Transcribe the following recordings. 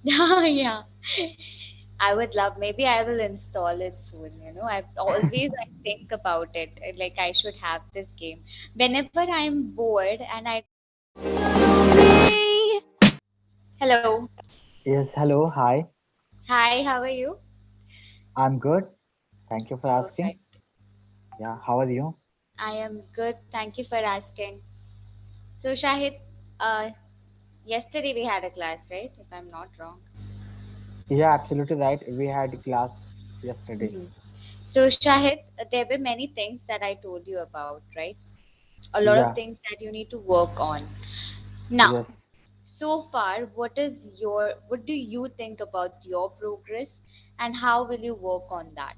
Yeah, I would love. Maybe I will install it soon. I think about it. Like I should have this game whenever I'm bored and I. Hello. Yes, hello, hi. Hi. How are you? I'm good. Thank you for asking. Perfect. Yeah, how are you? I am good. Thank you for asking. So Shahid, uh, yesterday we had a class, right? If I'm not wrong. Yeah, absolutely right. We had class yesterday. Mhm. So Shahid, there were many things that I told you about, right? A lot of Yeah, things that you need to work on. Now, yes. so far, what do you think about your progress and how will you work on that?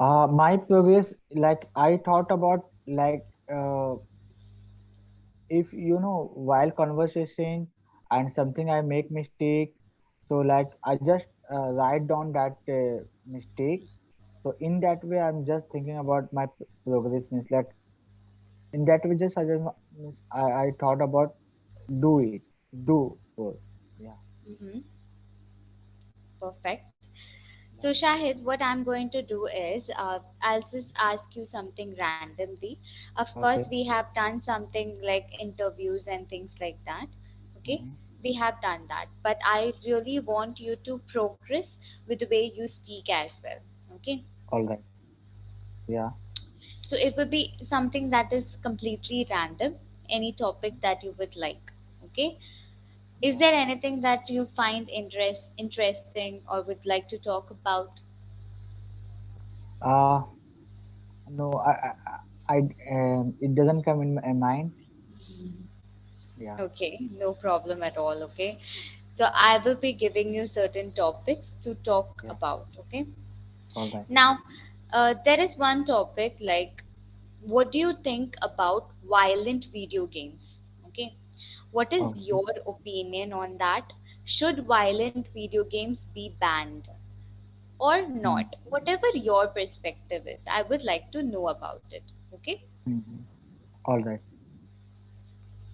My progress, like I thought about, like if while conversation and something I make mistake, so like I just write down that mistake. So in that way, I'm just thinking about my progress. Means like in that way, just I just means I thought about do it, do first. Yeah. Hmm. Perfect. So, Yeah. Shahid, what I'm going to do is I'll just ask you something randomly. Of course, Okay. we have done something like interviews and things like that. Okay, Hmm. we have done that. But I really want you to progress with the way you speak as well. Okay, All right. Yeah. so it would be something that is completely random, any topic that you would like. Okay, is Yeah. there anything that you find interesting or would like to talk about? Uh no, it doesn't come in my mind. Yeah. Okay, no problem at all. Okay, so I will be giving you certain topics to talk Yeah. about. Okay, All right. now there is one topic like, what do you think about violent video games? Okay, what is Okay. your opinion on that? Should violent video games be banned or Hmm. not? Whatever your perspective is, I would like to know about it. Okay, Hmm. All right.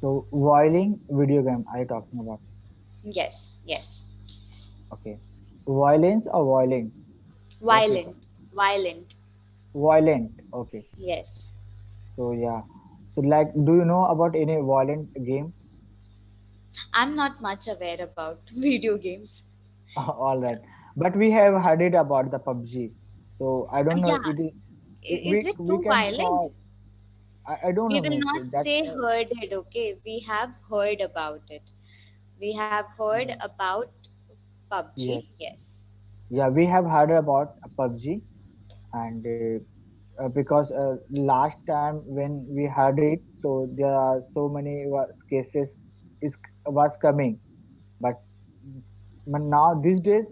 So violin video game are you talking about? yes, yes, Okay. Violence or violin? What you violent, talk? violent, Violent. Okay. yes. So yeah. So like, do you know about any violent game? I'm not much aware about video games. All right. But we have heard it about the PUBG. So I don't know. Yeah, It is. is it We too can violent? call. I don't We know. will Means not that. say heard it, okay? We have heard about it. We have heard Yeah. about Yes. PUBG, yes. Yeah. We have heard about PUBG, and because last time when we heard it, so there are so many cases is was coming, but now these days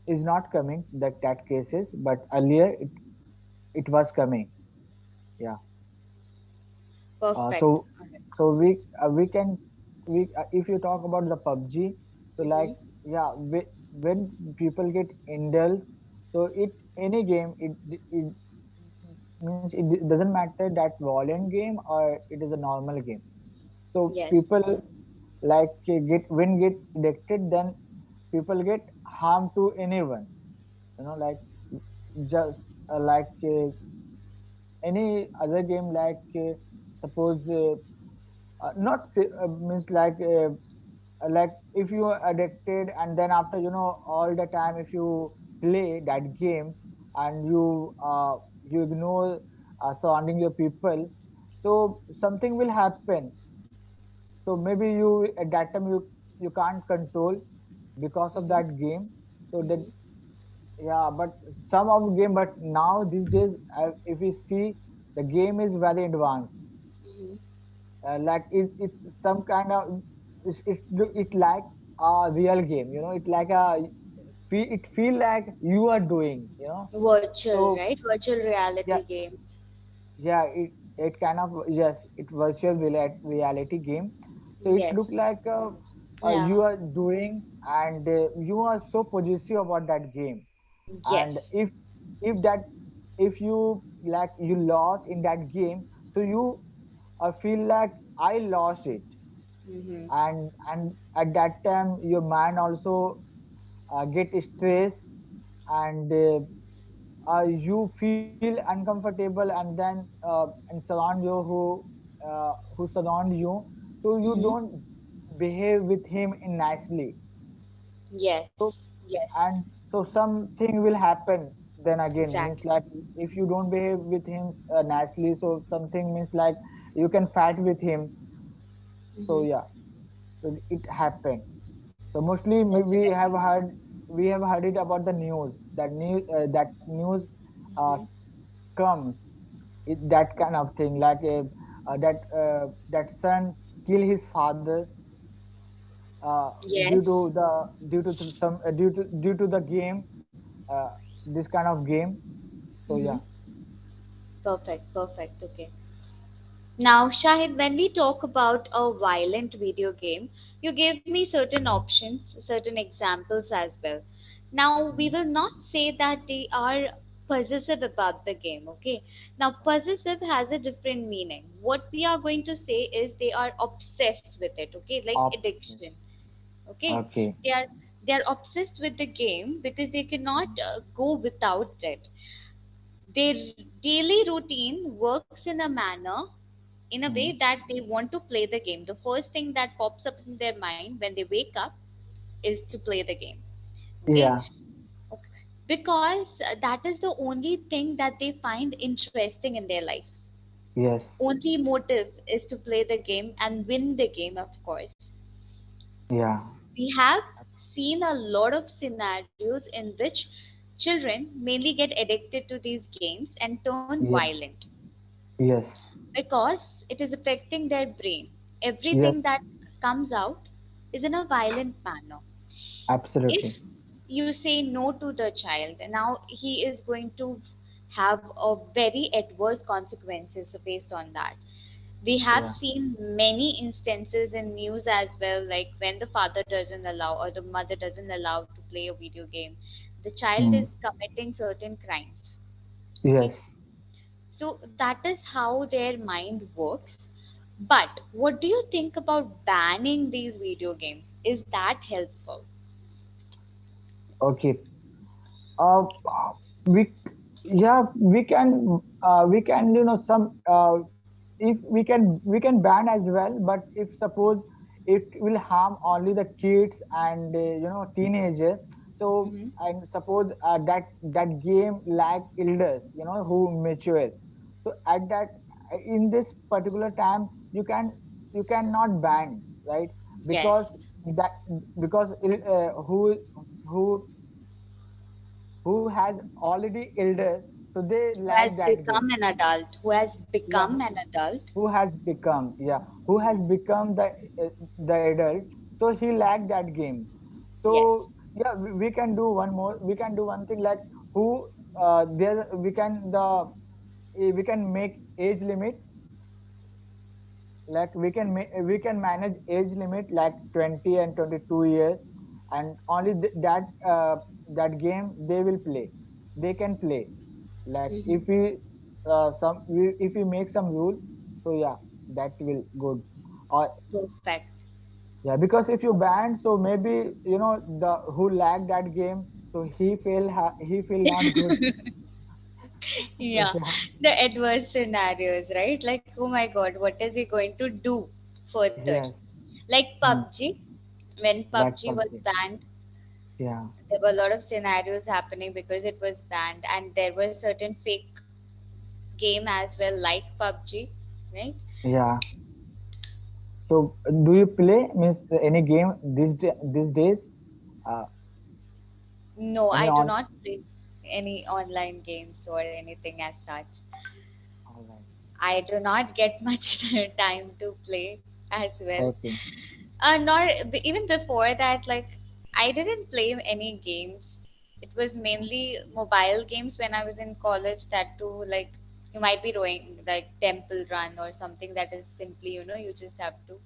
is not coming that cases, but earlier it was coming. Yeah. Perfect. So we can we if you talk about the PUBG, so like Mm-hmm. yeah, when people get indulged, so it any game it means it doesn't matter that violent game or it is a normal game. So Yes. people like get when get addicted, then people get harm to anyone. Like just like any other game, like suppose not means like if you are addicted and then after all the time if you play that game and you ignore surrounding your people, so something will happen. So maybe you at that time you can't control because of Mm-hmm. that game. So that Mm-hmm. yeah, but some of the game, but now these days if we see the game is very advanced. Mm-hmm. Like it's some kind of it like a real game, it like it feel like you are doing, Virtual, so right? Virtual yeah, reality games. yeah, it kind of, yes, it virtual reality game. So it Yes. look like Yeah. you are doing, and you are so possessive about that game. Yes. And if that if you like you lost in that game, so you feel like I lost it. Mm-hmm. and at that time your mind also get stressed, and you feel uncomfortable, and then and surround you who surround you, so you Mm-hmm. don't behave with him in nicely. Yes. So Yes. and so something will happen then again, means Exactly. like if you don't behave with him nicely, so something means like you can fight with him. So Mm-hmm. yeah, so it happened. So mostly Definitely. we have heard it about the news, that news uh, Mm-hmm. comes, that kind of thing, like that son kill his father uh, Yes. due to some due to the game, uh, this kind of game. So yeah. Mm-hmm. Perfect. Perfect. Okay. Now, Shahid, when we talk about a violent video game, you gave me certain options, certain examples as well. Now, we Mhm. will not say that they are possessive about the game, okay? Now, possessive has a different meaning. What we are going to say is they are obsessed with it, okay? Like Opposite. addiction, okay? Okay. They are they are obsessed with the game because they cannot go without it. Their daily routine works in a manner, in a way Mhm. that they want to play the game. The first thing that pops up in their mind when they wake up is to play the game. Okay? Yeah. Okay. Because that is the only thing that they find interesting in their life. Yes. Only motive is to play the game and win the game, of course. Yeah. We have seen a lot of scenarios in which children mainly get addicted to these games and turn Yeah. violent Yes. because it is affecting their brain. Yes. Everything that comes out is in a violent manner. If Absolutely. you say no to the child, now he is going to have a very adverse consequences based on that. We have Yeah. seen many instances in news as well, like when the father doesn't allow or the mother doesn't allow to play a video game, the child Mm. is committing certain crimes. Okay, Yes. so that is how their mind works. But what do you think about banning these video games? Is that helpful? Okay. uh we yeah, we can, some if we can ban as well, but if suppose it will harm only the kids and teenagers, so Mm-hmm. and suppose that game like elders, who mature, so at that in this particular time you cannot ban, right? Yes. Because that because who who has already elder, so they Who has like that game. become an adult? Who has Yeah, become an adult? who has become, yeah, who has become uh, the adult, so he like that game. Yes. So yeah, we can do one more, we can do one thing, like who there we can make age limit, like we can manage age limit like 20 and 22 years, and only that game they will play, they can play, like if Mm-hmm. if we make some rule, so yeah, that will good. Or Perfect. yeah, because if you ban, so maybe the who lack that game, so he feel not good. Yeah, Yeah. the adverse scenarios, right? Like, oh my god, what is he going to do further? Yes. Like Hmm. PUBG, when Like PUBG was PUBG. banned, Yeah. there were a lot of scenarios happening because it was banned, and there was certain fake game as well, like PUBG, right? Yeah. So, do you play means any game these days? Uh, No, any I do on? not play any online games or anything as such. All right. I do not get much time to play as well. Okay. Nor even before that, like I didn't play any games. It was Mhm. mainly mobile games when I was in college. That too, like you might be doing like Temple Run or something that is simply, you just have to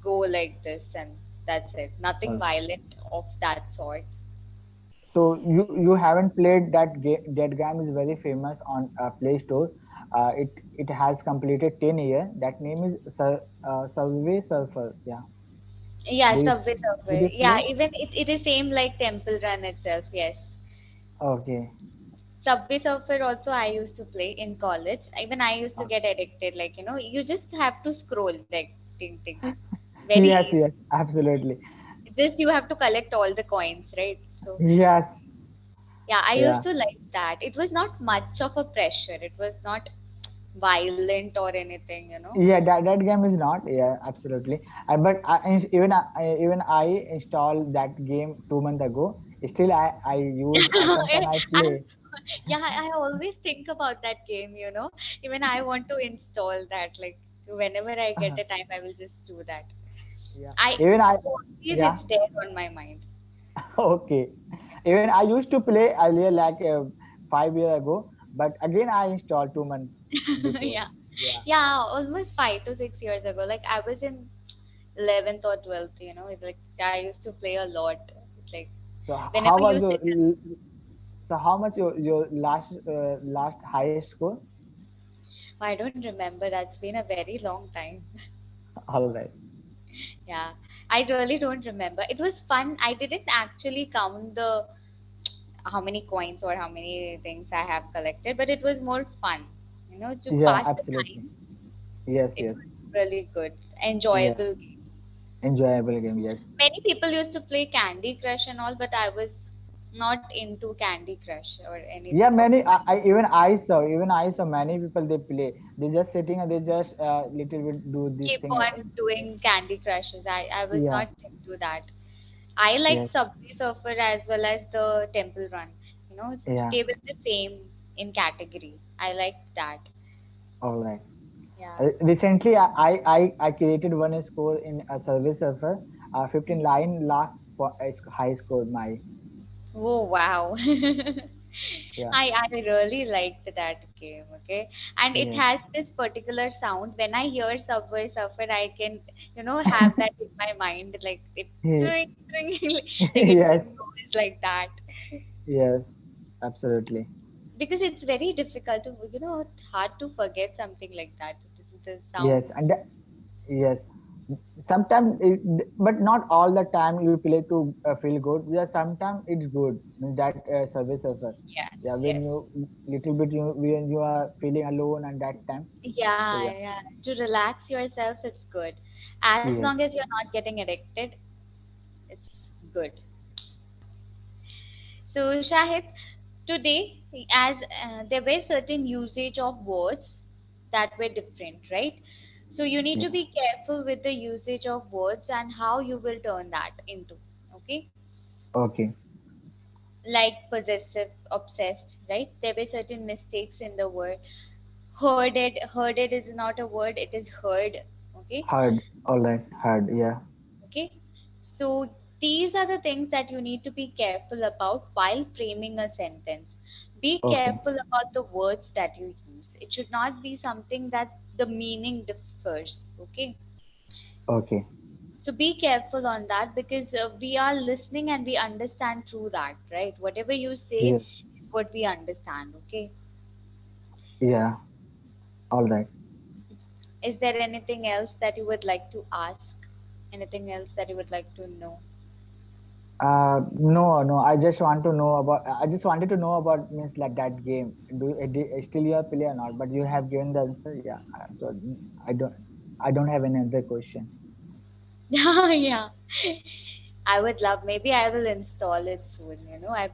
go like this and that's it. Nothing All right. violent of that sort. So you haven't played that game? That game is very famous on Play Store. It has completed 10 years. That name is Subway Surfer. Yeah. Yeah, Do you Subway did you Surfer. Yeah, play? even it is same like Temple Run itself. Yes. Okay. Subway Surfer also I used to play in college. Even I used to Uh, get addicted. Like, you just have to scroll like ting ting. Very yes, easy. yes, absolutely. Just you have to collect all the coins, right? So Yes, yeah, I used yeah, to like that. It was not much of a pressure. It was not violent or anything. yeah. That game is not. Yeah, absolutely. But even I installed that game 2 months ago. Still, I use. Sometimes I And play. yeah, I always think about that game. Even I want to install that. Like whenever I get a time, I will just do that. Yeah. I Even I. always Yeah. it's there on my mind. Okay. Even I used to play earlier, like 5 years ago. But again, I installed 2 months before. Yeah, Yeah. yeah, almost 5 to 6 years ago. Like I was in 11th or 12th. It's like I used to play a lot. It's like So whenever how you was sit. so how much your last highest score? I don't remember. That's been a very long time. All right. Yeah, I really don't remember. It was fun. I didn't actually count the how many coins or how many things I have collected, but it was more fun. To Yeah, pass the absolutely. time. Yes, It yes. was really good, Yeah. enjoyable game. Enjoyable game. Yes. Many people used to play Candy Crush and all, but I was not into Candy Crush or Yeah, anything of many. that. I saw many people they play. They just sitting and they just little bit do this Keep thing. on doing Candy Crushes. I was Yeah. not into that. I Yes. liked Subway Surfer as well as the Temple Run. Yeah. They were the same in category. I liked that. All right. Yeah. Recently, I created one score in a service server. 15 line lakh for a high score. My Oh wow. yeah. I really liked that game, okay? And it Yes. has this particular sound. When I hear Subway Surfer, I can, have that in my mind, like it ring, ring, like it Yes. goes like that. Yes. Absolutely. Because it's very difficult to, hard to forget something like that. The sound. Yes. Yes. Sometimes, but not all the time you play to feel good. Yeah, sometimes it's good. Means that service server. Yes, Yeah, when yes. you little bit when you are feeling alone and that time. So Yeah, yeah. yeah. To relax yourself, it's good. As Yes. long as you're not getting addicted, it's good. So, Shahid, today, as there were certain usage of words that were different, right? So, you need Yeah. to be careful with the usage of words and how you will turn that into, okay? Okay. Like possessive, obsessed, right? There were certain mistakes in the word. Herded is not a word, it is heard, okay? Heard. All right. Heard. Yeah. Okay. So these are the things that you need to be careful about while framing a sentence. Be Okay. careful about the words that you use. It should not be something that the meaning differs. Okay. Okay. So be careful on that because we are listening and we understand through that, right? Whatever you say Yes. is what we understand. Okay. Yeah. All right. Is there anything else that you would like to ask? Anything else that you would like to know? No, no. I just want to know about. I just wanted to know about means like that game. Still you are play or not? But you have given the answer. Yeah. So I don't. I don't have any other question. Yeah. I would love. Maybe I will install it soon. I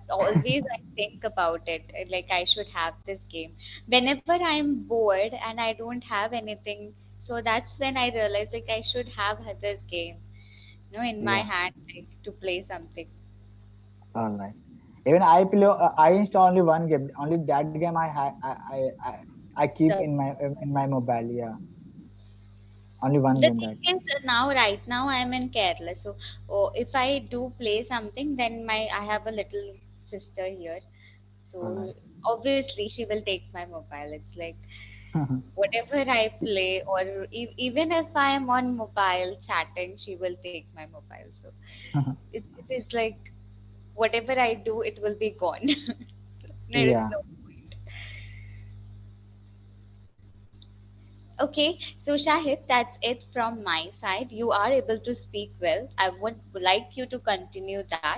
think about it. Like I should have this game. Whenever I'm bored and I don't have anything, so that's when I realize like I should have had this game, in my Yeah. hand, like to play something. All right. Even I play. I install only one game. Only that game I keep So in my mobile. Yeah. Only one the game that. thing is, now right now I'm in Kerala. So, if I do play something, then I have a little sister here. All So right. obviously she will take my mobile. It's like whatever I play, or even if I am on mobile chatting, she will take my mobile. So it is like whatever I do, it will be gone. There is Yeah. no point. Okay, so Shahid, that's it from my side. You are able to speak well. I would like you to continue that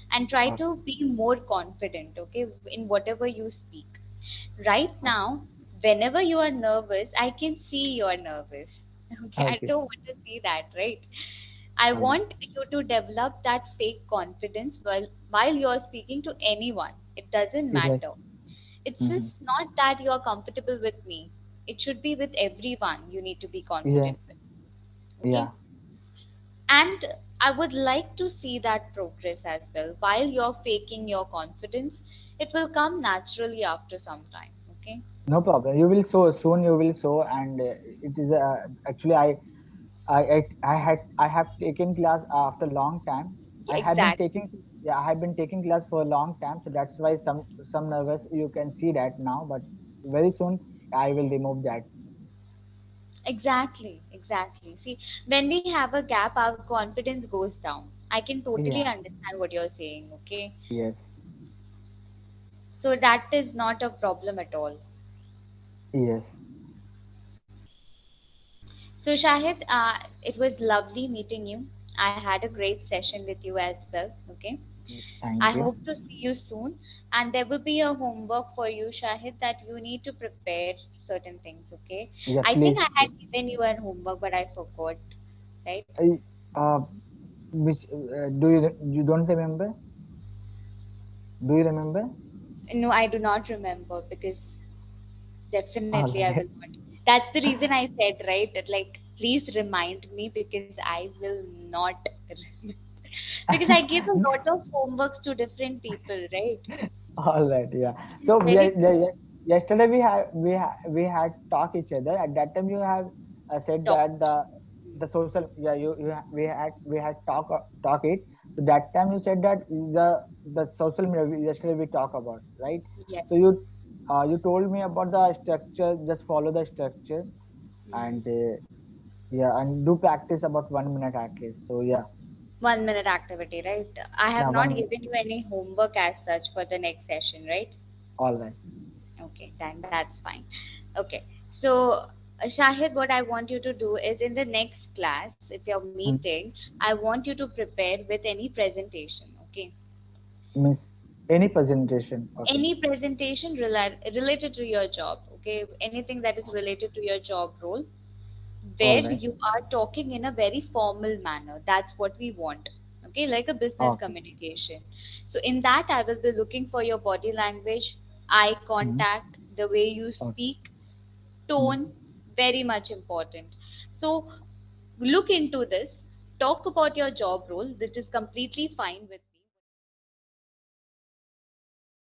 and try to Okay. be more confident, okay, in whatever you speak. Right Okay. now, whenever you are nervous, I can see you are nervous. Okay, I Okay. don't want to see that, right? I All right. want you to develop that fake confidence while you're speaking to anyone. It doesn't Yes. matter. It's Mm-hmm. just not that you're comfortable with me. It should be with everyone you need to be Yes. confident with. Okay? Yeah. And I would like to see that progress as well. While you're faking your confidence, it will come naturally after some time. Okay? No problem. You will show soon. You will show, and it is actually I have taken class after long time. I have been Exactly. taking Yeah, I have been taking class for a long time, so that's why some nervous you can see that now, but very soon I will remove that. Exactly. Exactly. See, when we have a gap, our confidence goes down. I can totally Yeah. understand what you're saying. Okay? Yes. So that is not a problem at all. Yes. So, Shahid, it was lovely meeting you. I had a great session with you as well. Okay. I Thank you. hope to see you soon. And there will be a homework for you, Shahid, that you need to prepare certain things. Okay. Yeah, I think please. I had given you a homework, but I forgot. Right? I- Uh, which you don't remember? Do you remember? No, I do not remember because All definitely I right. will not. That's the reason I said, right, that like, please remind me because I will not remember. Because I give a lot of homeworks to different people, right? All right, yeah. Which is So very yesterday we had talk each other. At that time, you have said that talked. the social, yeah, we had talk it. So that time you said that the social media yesterday we talk about, right? Yes. So you told me about the structure. Just follow the structure, and Hmm. yeah, and do practice about 1 minute at least. So yeah, 1 minute activity, right? I have yeah, not 1 minute. given you any homework as such for the next session, right? All right. Okay, then that's fine. Okay, so Shahid, what I want you to do is in the next class, if you're Hmm. meeting, I want you to prepare with any presentation. Okay, Means any presentation. Okay. any presentation related to your job. Okay, anything that is All related to your job role, all where right. you are talking in a very formal manner. That's what we want. Okay, like a business Okay. communication. So in that, I will be looking for your body language, eye Hmm. contact, the way you Okay. speak, Hmm. tone, very much important. So look into this, talk about your job role, that is completely fine with